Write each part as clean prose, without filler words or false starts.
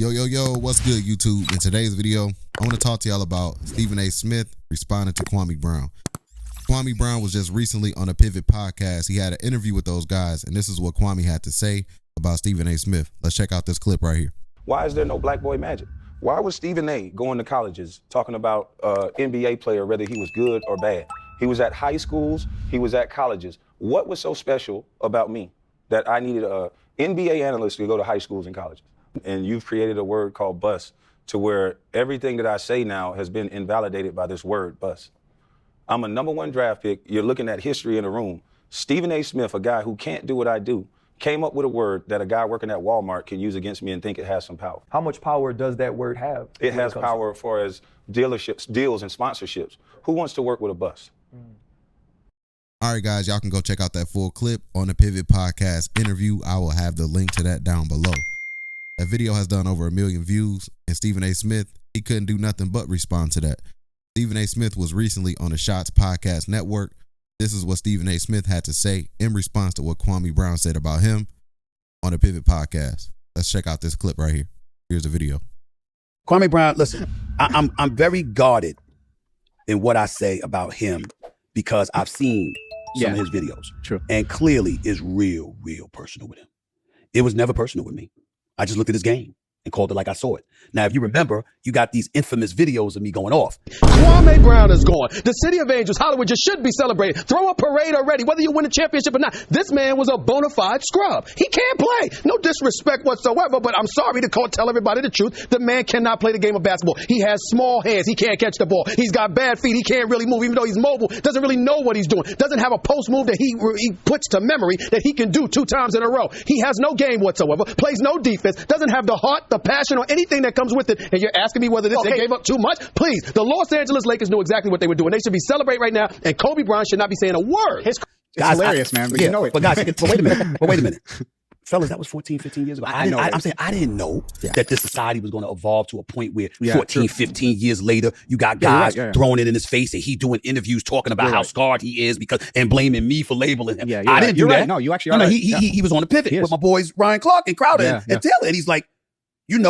Yo, what's good, YouTube? In today's video, I want to talk to y'all about Stephen A. Smith responding to Kwame Brown. Kwame Brown was just recently on a Pivot podcast. He had an interview with those guys, and this is what Kwame had to say about Stephen A. Smith. Let's check out this clip right here. Why is there no black boy magic? Why was Stephen A. going to colleges talking about NBA player, whether he was good or bad? He was at high schools, he was at colleges. What was so special about me that I needed a NBA analyst to go to high schools and colleges? And you've created a word called bust to where everything that I say now has been invalidated by this word, bust. I'm a #1 draft pick. You're looking at history in a room. Stephen A. Smith, a guy who can't do what I do, came up with a word that a guy working at Walmart can use against me and think it has some power. How much power does that word have? It has power as far as dealerships, deals, and sponsorships. Who wants to work with a bust? All right, guys, y'all can go check out that full clip on the Pivot podcast interview. I will have the link to that down below. That video has done over 1 million views, and Stephen A. Smith, he couldn't do nothing but respond to that. Stephen A. Smith was recently on the Shots Podcast Network. This is what Stephen A. Smith had to say in response to what Kwame Brown said about him on the Pivot podcast. Let's check out this clip right here. Here's the video. Kwame Brown, listen, I'm very guarded in what I say about him because I've seen some of his videos. True. And clearly is real personal with him. It was never personal with me. I just looked at his game and called it like I saw it. Now, if you remember, you got these infamous videos of me going off. Kwame Brown is gone. The city of Angels, Hollywood, just should be celebrated. Throw a parade already, whether you win a championship or not. This man was a bona fide scrub. He can't play. No disrespect whatsoever, but I'm sorry to tell everybody the truth. The man cannot play the game of basketball. He has small hands. He can't catch the ball. He's got bad feet. He can't really move, even though he's mobile. Doesn't really know what he's doing. Doesn't have a post move that he puts to memory that he can do 2 times in a row. He has no game whatsoever. Plays no defense. Doesn't have the heart, the passion, or anything that comes with it. And you're asking me whether they gave up too much? Please, the Los Angeles Lakers knew exactly what they were doing. They should be celebrating right now, and Kobe Bryant should not be saying a word. It's hilarious, man, but you know it. But guys, but wait a minute. Fellas, that was 14, 15 years ago. I'm saying I didn't know that this society was going to evolve to a point where 14, 15 years later, you got guys throwing it in his face and he doing interviews talking about how scarred he is and blaming me for labeling him. I didn't do that. No, you actually are. No, he was on the Pivot with my boys Ryan Clark and Crowder and Taylor, and he's like, you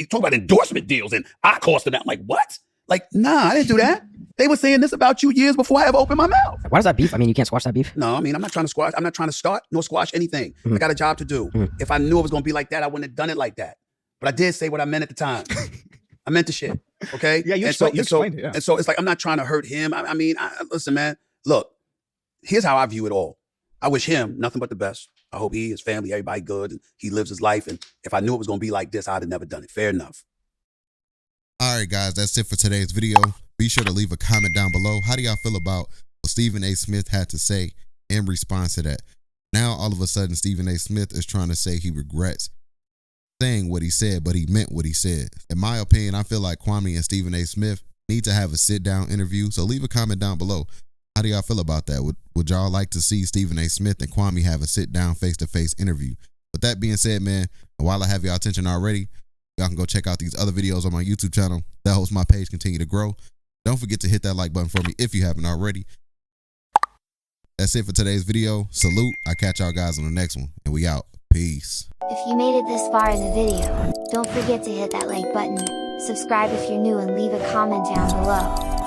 talk about endorsement deals and I cost him that. I'm like, what? Like, nah, I didn't do that. They were saying this about you years before I ever opened my mouth. Why does that beef? I mean, you can't squash that beef. No, I mean, I'm not trying to start nor squash anything. I got a job to do. If I knew it was going to be like that, I wouldn't have done it like that. But I did say what I meant at the time. I meant the shit, okay? Yeah, you explained it, yeah. And so it's like, I'm not trying to hurt him. I mean, listen, man, look, here's how I view it all. I wish him nothing but the best. I hope he, his family, everybody good, and he lives his life. And if I knew it was going to be like this, I'd have never done it. Fair enough. All right, guys, that's it for today's video. Be sure to leave a comment down below. How do y'all feel about what Stephen A. Smith had to say in response to that? Now, all of a sudden, Stephen A. Smith is trying to say he regrets saying what he said, but he meant what he said. In my opinion, I feel like Kwame and Stephen A. Smith need to have a sit-down interview. So leave a comment down below. How do y'all feel about that? Would y'all like to see Stephen A. Smith and Kwame have a sit-down face-to-face interview? With that being said, man, and while I have your attention already, y'all can go check out these other videos on my YouTube channel. That helps my page continue to grow. Don't forget to hit that like button for me if you haven't already. That's it for today's video. Salute. I'll catch y'all guys on the next one. And we out. Peace. If you made it this far in the video, don't forget to hit that like button, subscribe if you're new, and leave a comment down below.